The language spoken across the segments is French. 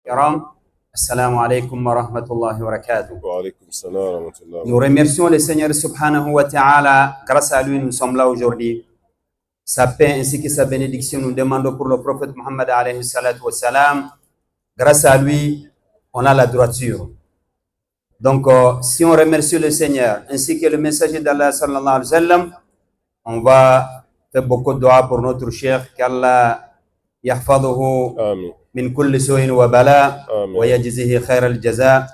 Kiram, assalamu alaikum wa rahmatullahi wa barakatuh. Wa alaikum salam wa rahmatullahi. Nous remercions le Seigneur subhanahu wa ta'ala. Grâce à lui, nous sommes là aujourd'hui. Sa paix ainsi que sa bénédiction, nous demandons pour le prophète Muhammad alayhi salatu wa salam. Grâce à lui, on a la droiture. Donc, si on remercie le Seigneur ainsi que le messager d'Allah sallallahu alayhi wa sallam, on va faire beaucoup de dua pour notre cheikh, qu'Allah yahfaduhu min kulli su'in wa bala wa yajzihi khayra al-jaza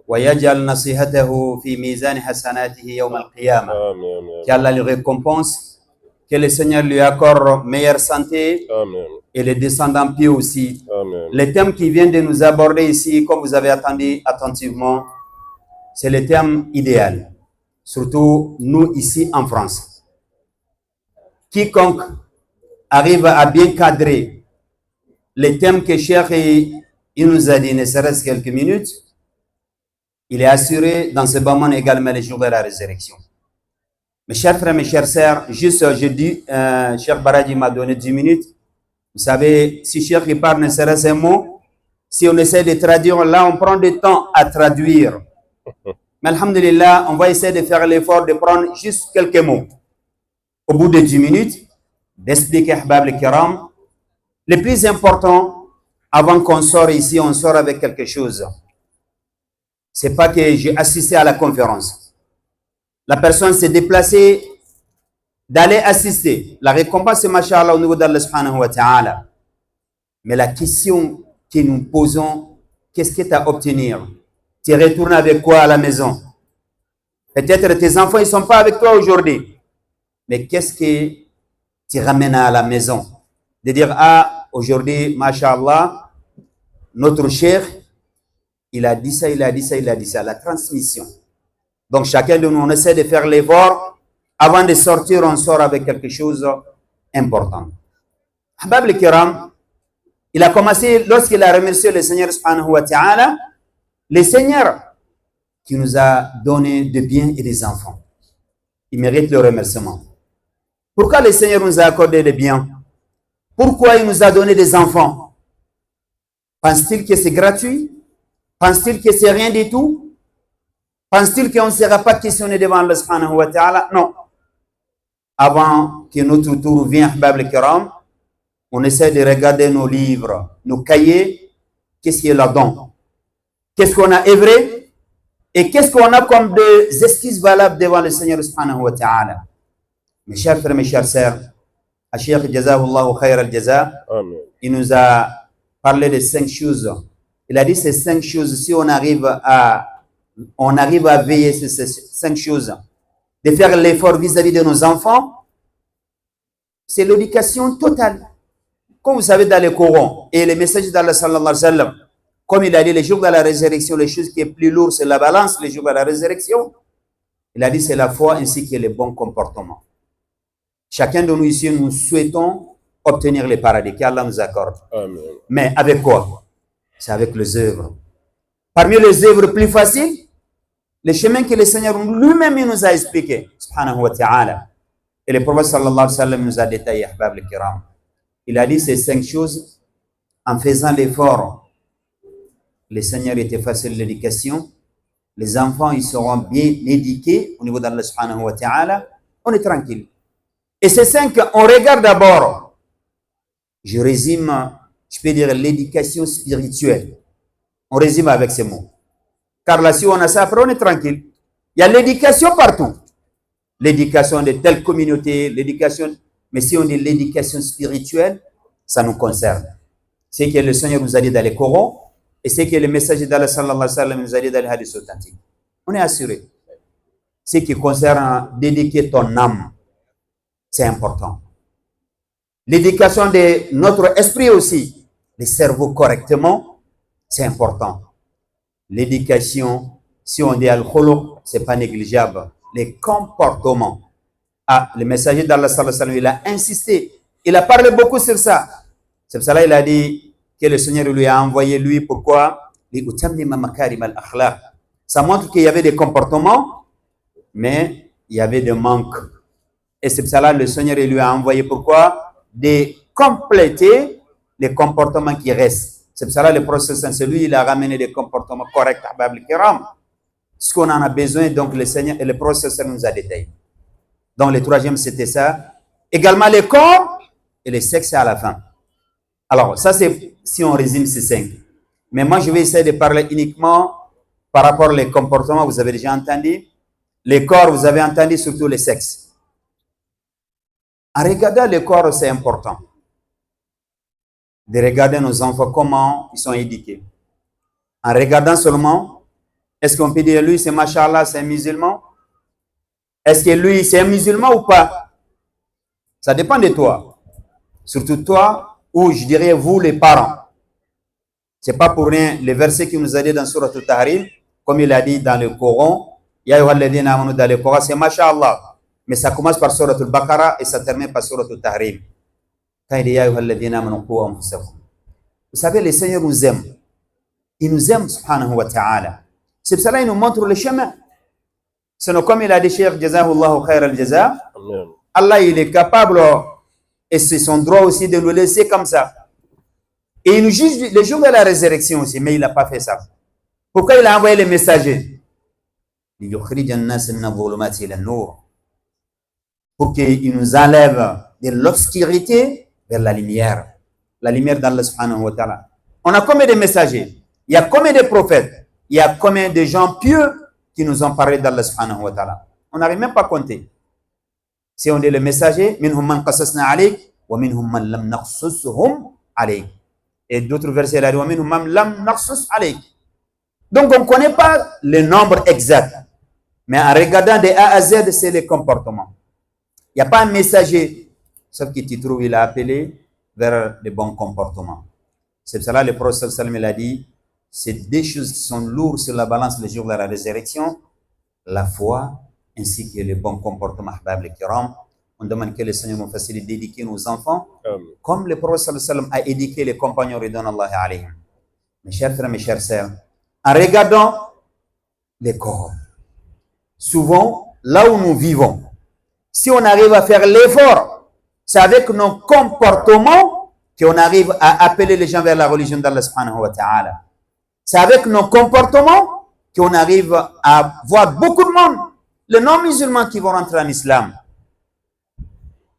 wa yaj'al nasihatahu fi mizan hasanatihi yawm al-qiyamah. Qu'Allah le récompense, que le Seigneur lui accorde meilleure santé et les descendants pieux aussi. Les thèmes qui viennent de nous aborder ici, comme vous avez attendu attentivement, c'est le thème idéal, surtout nous ici en France. Quiconque arrive à bien cadrer les thèmes que Cheikh il nous a dit, ne serait-ce quelques minutes, il est assuré dans ce moment également les jours de la résurrection. Mes chers frères, mes chères sœurs, juste je dis, Cheikh Baradi m'a donné 10 minutes. Vous savez, si Cheikh il parle ne serait-ce un mot, si on essaie de traduire, là on prend du temps à traduire. Mais alhamdulillah, on va essayer de faire l'effort de prendre juste quelques mots. Au bout de 10 minutes, d'expliquer Ahbab al-Kiram. Le plus important, avant qu'on sorte ici, on sort avec quelque chose. C'est pas que j'ai assisté à la conférence. La personne s'est déplacée d'aller assister. La récompense, c'est Masha'Allah au niveau d'Allah subhanahu wa ta'ala. Mais la question que nous posons, qu'est-ce que tu as à obtenir? Tu retournes avec quoi à la maison? Peut-être tes enfants, ils ne sont pas avec toi aujourd'hui. Mais qu'est-ce que tu ramènes à la maison? De dire, ah, aujourd'hui, Masha'Allah, notre cheikh, il a dit ça, il a dit ça, il a dit ça. La transmission. Donc, chacun de nous, on essaie de faire l'effort. Avant de sortir, on sort avec quelque chose d'important. Ahbab al-Kiram, il a commencé, lorsqu'il a remercié le Seigneur subhanahu wa ta'ala, le Seigneur qui nous a donné des biens et des enfants. Il mérite le remerciement. Pourquoi le Seigneur nous a accordé des biens? Pourquoi il nous a donné des enfants? Pense-t-il que c'est gratuit? Pense-t-il que c'est rien du tout? Pense-t-il qu'on ne sera pas questionné devant Allah subhanahu wa ta'ala? Non. Avant que notre tour vienne, Ahbab al-Kiram, on essaie de regarder nos livres, nos cahiers, qu'est-ce qui est là-dedans? Qu'est-ce qu'on a œuvré? Et qu'est-ce qu'on a comme des excuses valables devant le Seigneur subhanahu wa ta'ala? Mes chers frères, mes chères sœurs, Cheikh Jazahullahu Khayr al-Jaza, il nous a parlé de 5 choses. Il a dit ces 5 choses, si on arrive à veiller sur ces 5 choses, de faire l'effort vis-à-vis de nos enfants, c'est l'éducation totale. Comme vous savez dans le Coran et les messages d'Allah sallallahu alayhi wa sallam, comme il a dit, les jours de la résurrection, les choses qui est plus lourd, c'est la balance, les jours de la résurrection. Il a dit, c'est la foi ainsi que les bons comportements. Chacun de nous ici, nous souhaitons obtenir le paradis qu'Allah nous accorde. Amen. Mais avec quoi? C'est avec les œuvres. Parmi les œuvres plus faciles, le chemin que le Seigneur lui-même nous a expliqué, subhanahu wa ta'ala. Et le prophète sallallahu alayhi wa sallam nous a détaillé, ahbab al-kiram. Il a dit ces 5 choses en faisant l'effort. Le Seigneur était facile l'éducation. Les enfants, ils seront bien éduqués au niveau d'Allah subhanahu wa ta'ala. On est tranquille. Et ces 5, on regarde d'abord. Je résume, je peux dire l'éducation spirituelle. On résume avec ces mots. Car là, si on a ça, après on est tranquille. Il y a l'éducation partout. L'éducation de telle communauté, l'éducation. Mais si on dit l'éducation spirituelle, ça nous concerne. C'est que le Seigneur nous a dit dans le Coran et c'est que le message d'Allah sallallahu alayhi wa sallam nous a dit dans les hadiths authentiques. On est assuré. Ce qui concerne d'éduquer ton âme, c'est important. L'éducation de notre esprit aussi, le cerveau correctement, c'est important. L'éducation, si on dit al-khuluq, c'est pas négligeable. Les comportements. Ah, le messager d'Allah sallallahu alayhi wa sallam, il a insisté. Il a parlé beaucoup sur ça. C'est pour cela qu'il a dit que le Seigneur lui a envoyé lui. Pourquoi? Ça montre qu'il y avait des comportements, mais il y avait des manques. Et c'est pour cela que le Seigneur lui a envoyé. Pourquoi? De compléter les comportements qui restent. C'est pour cela le prophète, c'est lui, il a ramené des comportements corrects à Babel Kiram. Ce qu'on en a besoin, donc le Seigneur et le prophète nous a détaillé. Donc le troisième, c'était ça. Également les corps et les sexes à la fin. Alors, ça c'est si on résume ces 5. Mais moi, je vais essayer de parler uniquement par rapport aux comportements, vous avez déjà entendu. Les corps, vous avez entendu, surtout les sexes. En regardant les corps, c'est important de regarder nos enfants, comment ils sont éduqués. En regardant seulement, est-ce qu'on peut dire, lui, c'est machallah, c'est un musulman? Est-ce que lui, c'est un musulman ou pas? Ça dépend de toi. Surtout toi, ou je dirais vous, les parents. C'est pas pour rien, le verset qui nous a dit dans Surat al-Tahrim, comme il a dit dans le Coran, Ya ayyuhalladhina amanu dans le Coran, c'est machallah. Mais ça commence par Surat al-Baqarah et ça termine par Surat al-Tahrim. Quand il dit Ya ayyuhalladhina amanu qu anfusakum. Vous savez, le Seigneur nous aime. Il nous aime, subhanahu wa ta'ala. C'est pour cela qu'il nous montre le chemin. Sinon, comme il a dit, Cheikh, Jazahullahu khair al-jaza, Allah, il est capable, et c'est son droit aussi de nous laisser comme ça. Et il nous juge le jour de la résurrection aussi, mais il n'a pas fait ça. Pourquoi il a envoyé les messagers? Pour qu'il nous enlève de l'obscurité vers la lumière d'Allah subhanahu wa ta'ala. On a combien de messagers? Il y a combien de prophètes? Il y a combien de gens pieux qui nous ont parlé d'Allah subhanahu wa ta'ala? On n'arrive même pas à compter. Si on dit le messager, minhum man qasasna alayk wa minhum man lam naqsushum alayk. Et d'autres versets là, wa minhum man lam naqsus alayk. Donc on ne connaît pas le nombre exact. Mais en regardant de A à Z, c'est les comportements. Il n'y a pas un messager, sauf que tu trouves, il a appelé vers les bons comportements. C'est pour cela que le prophète sallallahu alayhi wa sallam a dit, c'est des choses qui sont lourdes sur la balance le jour de la résurrection, la foi ainsi que les bons comportements. On demande que le Seigneur nous facilite d'éduquer nos enfants, comme le prophète sallallahu alayhi wa sallam a éduqué les compagnons ridwanullahi alayhim. Mes chers frères, mes chères sœurs, en regardant les corps, souvent, là où nous vivons, si on arrive à faire l'effort, c'est avec nos comportements qu'on arrive à appeler les gens vers la religion d'Allah subhanahu wa ta'ala. C'est avec nos comportements qu'on arrive à voir beaucoup de monde, les non-musulmans qui vont rentrer en islam.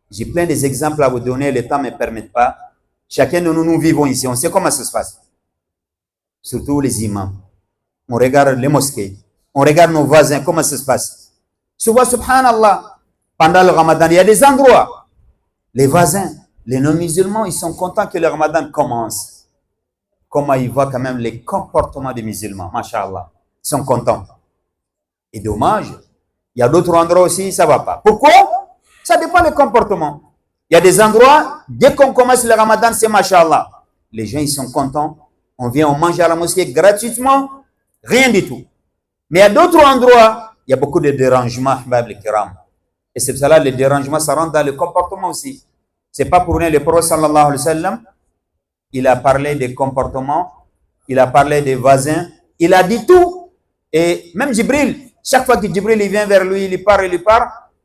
J'ai plein d'exemples à vous donner, le temps ne me permet pas. Chacun de nous, nous vivons ici, on sait comment ça se passe. Surtout les imams. On regarde les mosquées, on regarde nos voisins, comment ça se passe. Souvent, subhanallah, pendant le ramadan, il y a des endroits. Les voisins, les non-musulmans, ils sont contents que le ramadan commence. Comment ils voient quand même les comportements des musulmans, mashallah. Ils sont contents. Et dommage, il y a d'autres endroits aussi, ça ne va pas. Pourquoi? Ça dépend des comportements. Il y a des endroits, dès qu'on commence le ramadan, c'est mashallah. Les gens, ils sont contents. On vient, on mange à la mosquée gratuitement, rien du tout. Mais il y a d'autres endroits, il y a beaucoup de dérangements, ahbab al-kiram. Et c'est pour cela que le dérangement, ça rentre dans le comportement aussi. Ce n'est pas pour rien, le prophète sallallahu alayhi wa sallam, il a parlé des comportements, il a parlé des voisins, il a dit tout. Et même Jibril, chaque fois que Jibril il vient vers lui, il part,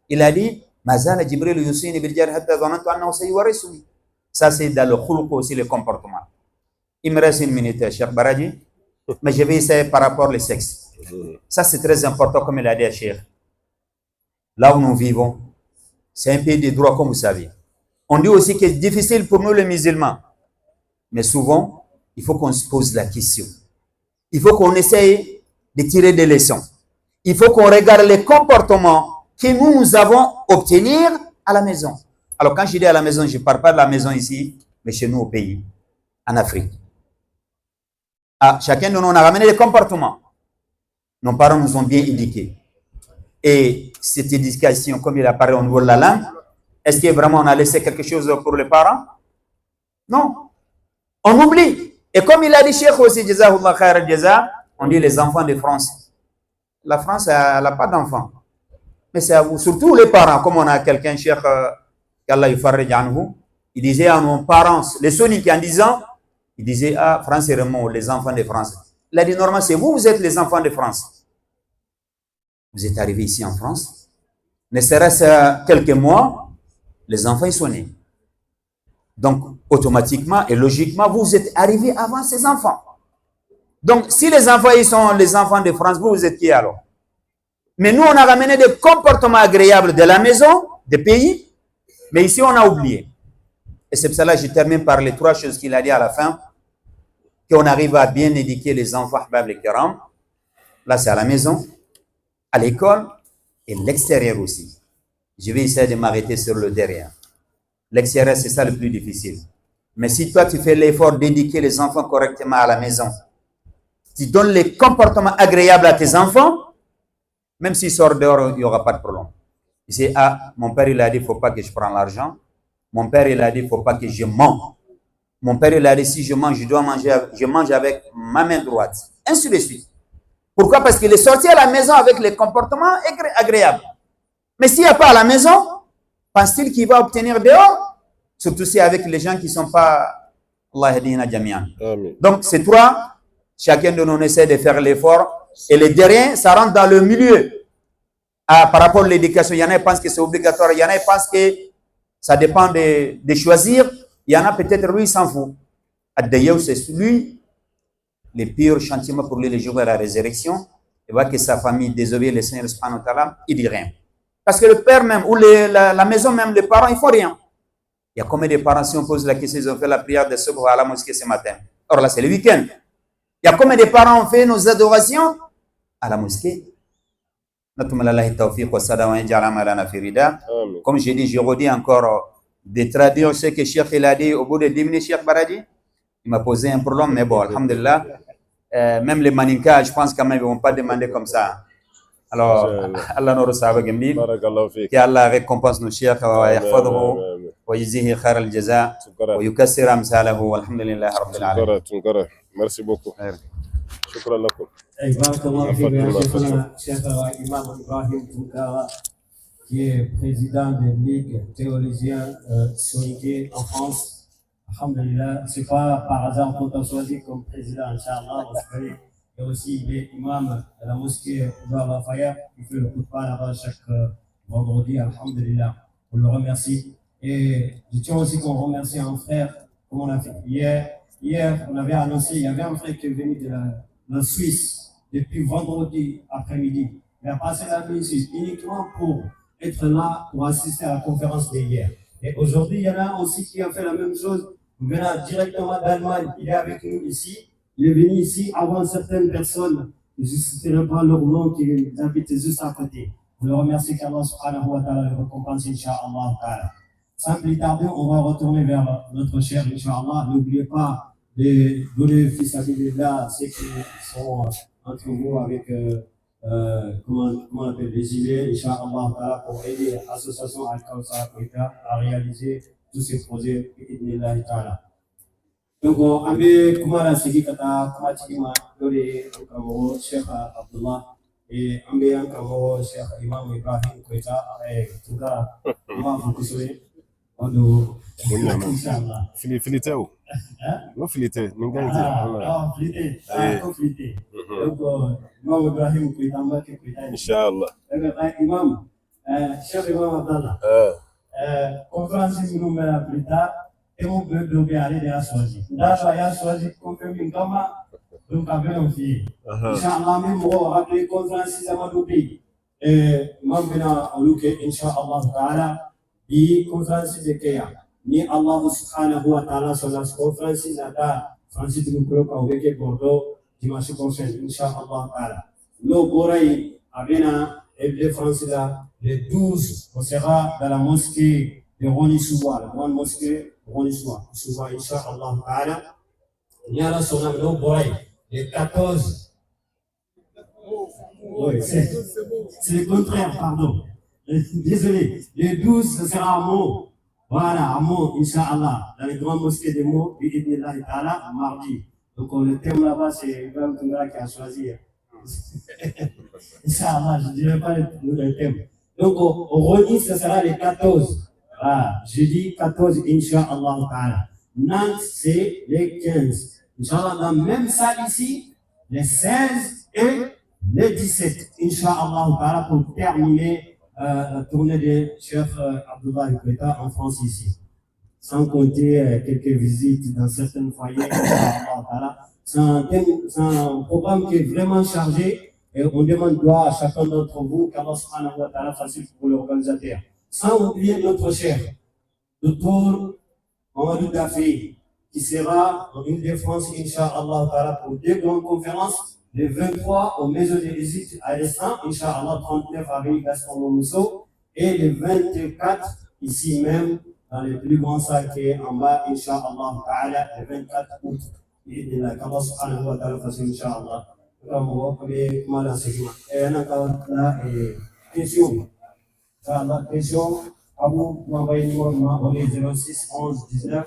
il a dit, Mazala Jibril yusini bil jar hatta zanantu annahu sayuwarisuni. Ça, c'est dans le khulq aussi, le comportement. Il me reste une minute, Cheikh Baradji, mais je vais essayer par rapport au sexe. Ça, c'est très important, comme il a dit à Cheikh. Là où nous vivons, c'est un pays de droit, comme vous savez. On dit aussi que c'est difficile pour nous, les musulmans. Mais souvent, il faut qu'on se pose la question. Il faut qu'on essaye de tirer des leçons. Il faut qu'on regarde les comportements que nous avons obtenir à la maison. Alors, quand je dis à la maison, je ne parle pas de la maison ici, mais chez nous au pays, en Afrique. Ah, chacun de nous, on a ramené des comportements. Nos parents nous ont bien éduqués. Et cette éducation, comme il a parlé au niveau de la langue, est-ce que vraiment on a laissé quelque chose pour les parents? Non. On oublie. Et comme il a dit Cheikh aussi, Jazahullah khair al-jaza, on dit les enfants de France. La France, elle n'a pas d'enfants. Mais c'est à vous, surtout les parents, comme on a quelqu'un, Cheikh, qu'Allah yufarrij anhu, il disait à nos parents, les sunnites en disant, il disait, ah, France et Raymond, les enfants de France. Il a dit, normalement, c'est vous, vous êtes les enfants de France. Vous êtes arrivés ici en France. Ne serait-ce quelques mois, les enfants, ils sont nés. Donc, automatiquement et logiquement, vous êtes arrivé avant ces enfants. Donc, si les enfants, ils sont les enfants de France, vous êtes qui alors? Mais nous, on a ramené des comportements agréables de la maison, des pays, mais ici, on a oublié. Et c'est pour cela que je termine par les 3 choses qu'il a dit à la fin, qu'on arrive à bien éduquer les enfants, ahbab les kiram. Là, c'est à la maison, à l'école et l'extérieur aussi. Je vais essayer de m'arrêter sur le derrière. L'extérieur, c'est ça le plus difficile. Mais si toi, tu fais l'effort d'éduquer les enfants correctement à la maison, tu donnes les comportements agréables à tes enfants, même s'ils sortent dehors, il n'y aura pas de problème. Tu sais, ah, mon père, il a dit, il ne faut pas que je prenne l'argent. Mon père, il a dit, il ne faut pas que je mange. Mon père, il a dit, si je mange, je mange avec ma main droite. Ainsi de suite. Pourquoi? Parce qu'il est sorti à la maison avec les comportements agréables. Mais s'il n'y a pas à la maison, pense-t-il qu'il va obtenir dehors? Surtout si avec les gens qui ne sont pas Allah hadina jami'an. Donc, ces 3, chacun de nous essaie de faire l'effort. Et les derniers, ça rentre dans le milieu. Ah, par rapport à l'éducation, il y en a qui pensent que c'est obligatoire. Il y en a qui pensent que ça dépend de choisir. Il y en a peut-être, lui, il s'en fout. D'ailleurs, c'est lui, le pire châtiment pour lui, le jour de la résurrection. Il voit que sa famille désobéit le Seigneur subhanahu wa ta'ala, il dit rien. Parce que le père même, ou la maison même, les parents, ils font rien. Il y a combien de parents, si on pose la question, ils ont fait la prière de Subh à la mosquée ce matin. Or là, c'est le week-end. Il y a combien de parents ont fait nos adorations à la mosquée? Comme je dis, je redis encore, de traduire ce que Cheikh il a dit au bout de 10 minutes, Cheikh Baradi, il m'a posé un problème, mais bon, alhamdulillah, même les maninkas, je pense quand même, ils ne vont pas demander comme ça. Alors, Allah nous reçoit avec Gambi, que Allah récompense nos Cheikh, wa yajzihi khayr al-jaza, wa yukassir amsalahu, walhamdulillah rabbil alamin. Merci beaucoup. شكرا لكم. بارك الله فيك يا شيخنا الشيخ الإمام إبراهيم Tounkara, qui est président de Ligue théologien Soninké en France. Alhamdulillah, c'est pas par hasard qu'on t'a choisi comme président, Inch'Allah. Et aussi, il est imam à la mosquée Oudar Lafayette. Il fait le coup de pas là-bas chaque vendredi, Alhamdulillah. On le remercie. Et je tiens aussi qu'on remercie un frère, comme on a fait hier, on avait annoncé, il y avait un frère qui est venu de la Suisse depuis vendredi après-midi. Il a passé la nuit ici uniquement pour être là, pour assister à la conférence d'hier. Et aujourd'hui, il y en a aussi qui a fait la même chose. Il vient directement d'Allemagne, il est avec nous ici. Il est venu ici avant certaines personnes, je ne citerai pas leur nom, qui habitent juste à côté. On le remercie qu'Allah subhanahu wa ta'ala le récompense, Inch'Allah ta'ala. Sans plus tarder, on va retourner vers notre cher, Inch'Allah. N'oubliez pas de donner fils à là, ceux qui sont entre vous avec, comment on appelle, les gilets, Inch'Allah ta'ala, pour aider l'association Al-Kawthar à réaliser tous ces projets, Inch'Allah ta'ala. Donc, on a comment sigi kata comment tigima dole kamo Cheikh Abdullah et ambe an kamo Cheikh Imam Ibrahim Koita Tounkara ma fukusure ondo inshallah Filiteu. Non filité, ninguém filité filité donc Imam Ibrahim Koita ma ke Koita Inshallah. Imam Cheikh Imam Abdallah conférence nous mera plus tard. Et on peut donc aller de la choisir. D'accord, il y a choisi qu'on peut bien comme donc avec un fille. Inch'Allah, même on va rappeler conférence à Madoubi. Et moi, maintenant, on loue que Inch'Allah ta'ala, il conférence de Kéa. Ni Allah subhanahu wa ta'ala sur la conférence d'Ada, Francis de Moukoulok, avec Bordeaux, dimanche prochain, Inch'Allah ta'ala. Nos Boraï, Abena, et les Français là, le 12, on sera dans la mosquée de Roni Souba, la grande mosquée. Souvent, Inch'Allah ta'ala, il y a la sonam no boy, les 14. Oui, c'est le contraire, pardon. Désolé, les 12, ce sera un mot. Voilà, un mot, Inch'Allah, dans les grandes mosquées de mots, bi'idhnillah ta'ala, mardi. Donc, le thème là-bas, c'est Ibrahim Tounkara qui a choisi. Inch'Allah, je ne dirai pas le thème. Donc, au Roni, ce sera les 14. Ah, jeudi 14, Inch'Allah ta'ala. Nantes, c'est les 15. Inch'Allah, dans même salle ici, les 16 et les 17. Inch'Allah ta'ala, pour terminer la tournée de Cheikh Abdullah Koita en France ici. sans compter quelques visites dans certains foyers. C'est un programme qui est vraiment chargé et on demande gloire à chacun d'entre vous qu'Allah subhanahu wa ta'ala facile pour l'organisateur. Sans oublier notre cher Dr. Mamadou Daffé, qui sera en Île-de-France, Inch'Allah ta'ala, pour 2 grandes conférences, le 23 au Maison des Visites à l'Estin, Inch'Allah 39 avec Gaston Momousseau, et le 24 ici même, dans le plus grand salle qui est en bas, Inch'Allah ta'ala, le 24 août. Et de la Allah subhanahu wa ta'ala facile, Inch'Allah. Comme on va parler comment l'enseignement. Et on a question. Inch'Allah, question. À vous, vous envoyez le numéro au 06 11 19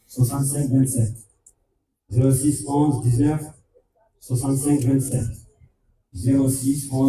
65 27. 06 11 19 65 27. 06 11